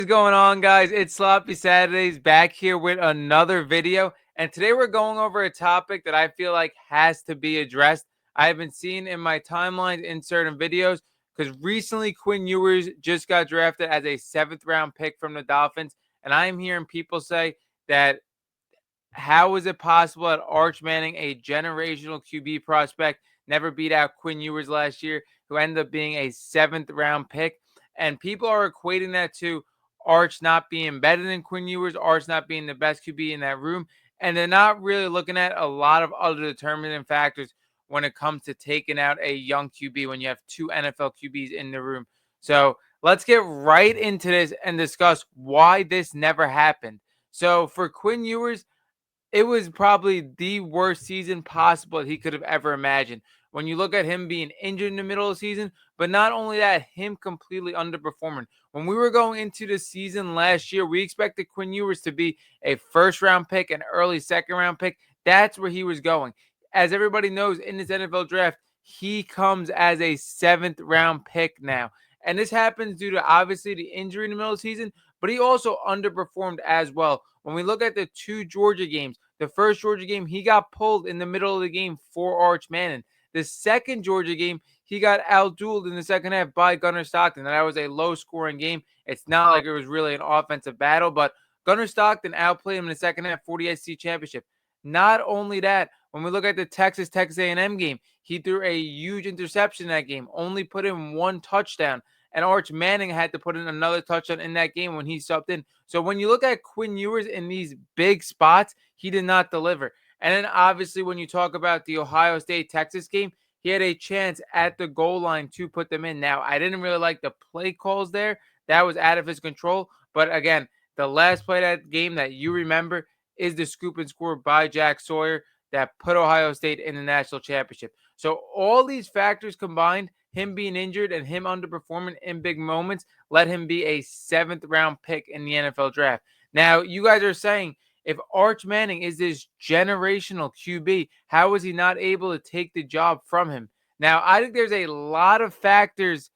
What's going on, guys? It's Sloppy Saturdays back here with another video. And today we're going over a topic that I feel like has to be addressed. I've been seeing in my timelines in certain videos because recently Quinn Ewers just got drafted as a seventh round pick from the Dolphins. And I'm hearing people say that how is it possible that Arch Manning, a generational QB prospect, never beat out Quinn Ewers last year, who ended up being a seventh round pick? And people are equating that to Arch not being better than Quinn Ewers, Arch not being the best QB in that room. And they're not really looking at a lot of other determining factors when it comes to taking out a young QB when you have two NFL QBs in the room. So let's get right into this and discuss why this never happened. So for Quinn Ewers, it was probably the worst season possible he could have ever imagined. When you look at him being injured in the middle of the season, but not only that, him completely underperforming. When we were going into the season last year, we expected Quinn Ewers to be a first round pick, an early second round pick. That's where he was going. As everybody knows in this NFL draft, he comes as a seventh round pick now. And this happens due to obviously the injury in the middle of the season, but he also underperformed as well. When we look at the two Georgia games, the first Georgia game, he got pulled in the middle of the game for Arch Manning. The second Georgia game, he got outdueled in the second half by Gunnar Stockton. And that was a low-scoring game. It's not like it was really an offensive battle, but Gunnar Stockton outplayed him in the second half for the SEC championship. Not only that, when we look at the Texas A&M game, he threw a huge interception in that game, only put in one touchdown. And Arch Manning had to put in another touchdown in that game when he subbed in. So when you look at Quinn Ewers in these big spots, he did not deliver. And then obviously when you talk about the Ohio State-Texas game, he had a chance at the goal line to put them in. Now, I didn't really like the play calls there. That was out of his control. But again, the last play of that game that you remember is the scoop and score by Jack Sawyer that put Ohio State in the national championship. So all these factors combined, him being injured and him underperforming in big moments, let him be a seventh round pick in the NFL draft. Now, you guys are saying, if Arch Manning is this generational QB, how is he not able to take the job from him? Now, I think there's a lot of factors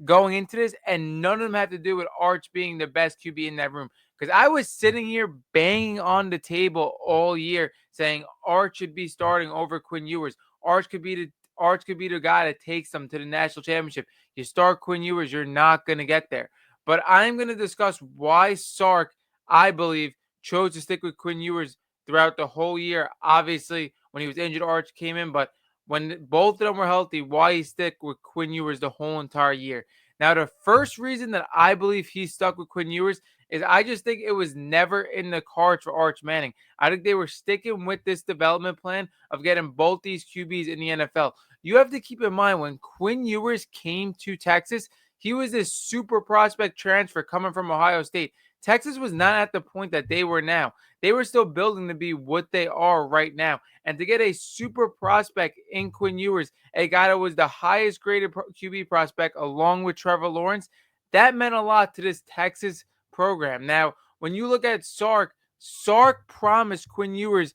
going into this, and none of them have to do with Arch being the best QB in that room. Because I was sitting here banging on the table all year saying Arch should be starting over Quinn Ewers. Arch could be the guy that takes them to the national championship. You start Quinn Ewers, you're not going to get there. But I'm going to discuss why Sark, I believe, chose to stick with Quinn Ewers throughout the whole year. Obviously, when he was injured, Arch came in, but when both of them were healthy, why he stick with Quinn Ewers the whole entire year. Now, the first reason that I believe he stuck with Quinn Ewers is I just think it was never in the cards for Arch Manning. I think they were sticking with this development plan of getting both these QBs in the NFL. You have to keep in mind when Quinn Ewers came to Texas, he was this super prospect transfer coming from Ohio State. Texas was not at the point that they were now. They were still building to be what they are right now. And to get a super prospect in Quinn Ewers, a guy that was the highest graded QB prospect along with Trevor Lawrence, that meant a lot to this Texas program. Now, when you look at Sark, Sark promised Quinn Ewers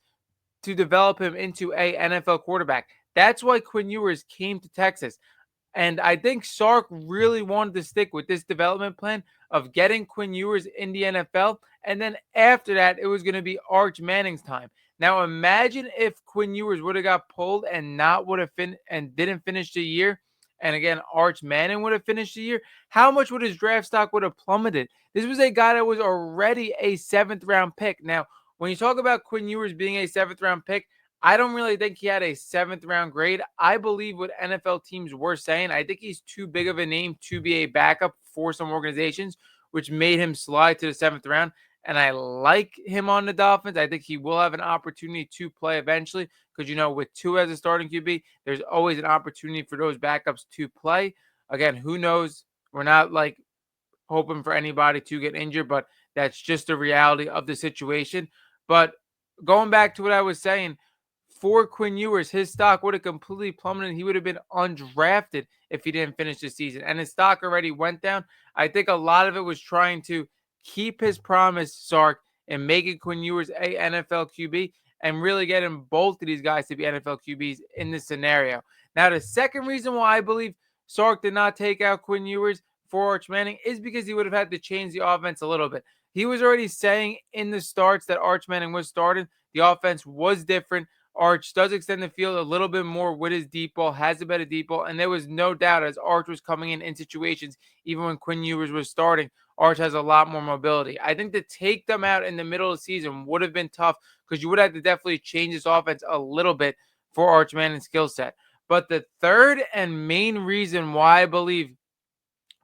to develop him into a NFL quarterback. That's why Quinn Ewers came to Texas. And I think Sark really wanted to stick with this development plan of getting Quinn Ewers in the NFL. And then after that, it was going to be Arch Manning's time. Now imagine if Quinn Ewers would have got pulled and not would have and didn't finish the year. And again, Arch Manning would have finished the year. How much would his draft stock would have plummeted? This was a guy that was already a seventh round pick. Now, when you talk about Quinn Ewers being a seventh round pick, I don't really think he had a seventh round grade. I believe what NFL teams were saying. I think he's too big of a name to be a backup for some organizations, which made him slide to the seventh round. And I like him on the Dolphins. I think he will have an opportunity to play eventually because, with two as a starting QB, there's always an opportunity for those backups to play. Again, who knows? We're not like hoping for anybody to get injured, but that's just the reality of the situation. But going back to what I was saying, for Quinn Ewers, his stock would have completely plummeted. He would have been undrafted if he didn't finish the season. And his stock already went down. I think a lot of it was trying to keep his promise, Sark, and making Quinn Ewers a NFL QB and really getting both of these guys to be NFL QBs in this scenario. Now, the second reason why I believe Sark did not take out Quinn Ewers for Arch Manning is because he would have had to change the offense a little bit. He was already saying in the starts that Arch Manning was starting. The offense was different. Arch does extend the field a little bit more with his deep ball, has a better deep ball, and there was no doubt as Arch was coming in situations, even when Quinn Ewers was starting, Arch has a lot more mobility. I think to take them out in the middle of the season would have been tough because you would have to definitely change this offense a little bit for Arch Manning's skill set. But the third and main reason why I believe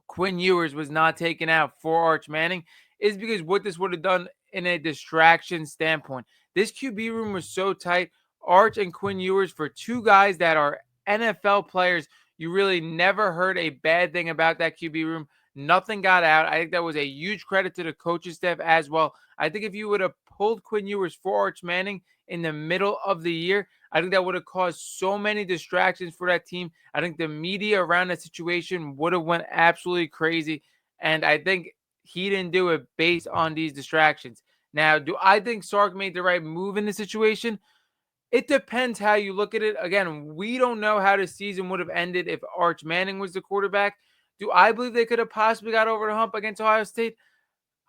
Quinn Ewers was not taken out for Arch Manning is because what this would have done in a distraction standpoint. This QB room was so tight. Arch and Quinn Ewers, for two guys that are NFL players, you really never heard a bad thing about that QB room. Nothing got out. I think that was a huge credit to the coaching staff as well. I think if you would have pulled Quinn Ewers for Arch Manning in the middle of the year, I think that would have caused so many distractions for that team. I think the media around that situation would have went absolutely crazy. And I think he didn't do it based on these distractions. Now, do I think Sark made the right move in the situation? It depends how you look at it. Again, we don't know how the season would have ended if Arch Manning was the quarterback. Do I believe they could have possibly got over the hump against Ohio State?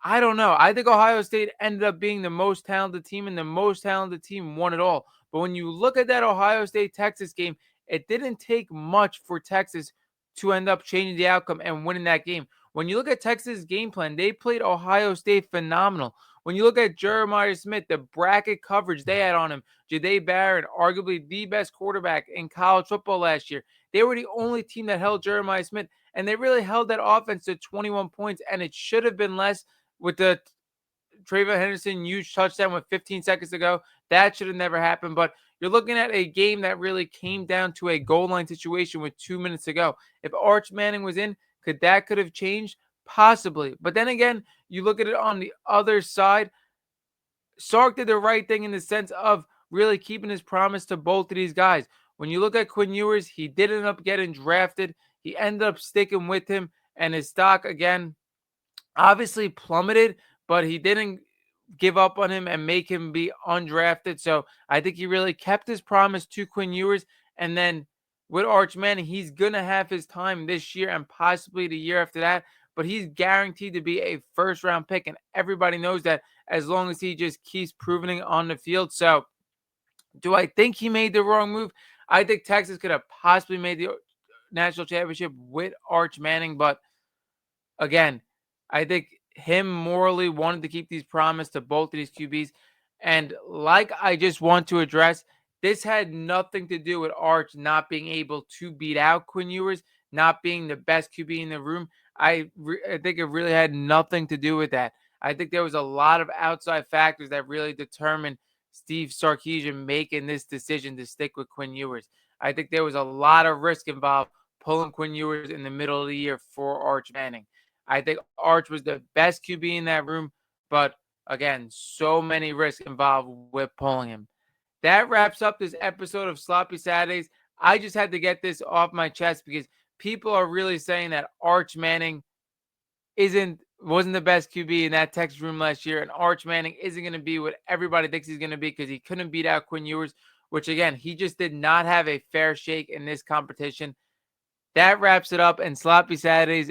I don't know. I think Ohio State ended up being the most talented team, and the most talented team won it all. But when you look at that Ohio State Texas game, it didn't take much for Texas to end up changing the outcome and winning that game. When you look at Texas' game plan, they played Ohio State phenomenal. When you look at Jeremiah Smith, the bracket coverage they had on him, Jahdae Barron, arguably the best quarterback in college football last year, they were the only team that held Jeremiah Smith, and they really held that offense to 21 points, and it should have been less with the Trayvon Henderson huge touchdown with 15 seconds to go. That should have never happened. But you're looking at a game that really came down to a goal line situation with 2 minutes to go. If Arch Manning was in, could have changed? Possibly. But then again, you look at it on the other side. Sark did the right thing in the sense of really keeping his promise to both of these guys. When you look at Quinn Ewers, he did end up getting drafted. He ended up sticking with him, and his stock again obviously plummeted, but he didn't give up on him and make him be undrafted. So I think he really kept his promise to Quinn Ewers. And then with Arch Manning, he's going to have his time this year and possibly the year after that. But he's guaranteed to be a first round pick. And everybody knows that as long as he just keeps proving it on the field. So do I think he made the wrong move? I think Texas could have possibly made the national championship with Arch Manning. But again, I think him morally wanted to keep these promises to both of these QBs. And like I just want to address, this had nothing to do with Arch not being able to beat out Quinn Ewers, not being the best QB in the room. I think it really had nothing to do with that. I think there was a lot of outside factors that really determined Steve Sarkisian making this decision to stick with Quinn Ewers. I think there was a lot of risk involved pulling Quinn Ewers in the middle of the year for Arch Manning. I think Arch was the best QB in that room, but again, so many risks involved with pulling him. That wraps up this episode of Sloppy Saturdays. I just had to get this off my chest because people are really saying that Arch Manning wasn't the best QB in that Texas room last year, and Arch Manning isn't going to be what everybody thinks he's going to be because he couldn't beat out Quinn Ewers, which again, he just did not have a fair shake in this competition. That wraps it up, and Sloppy Saturdays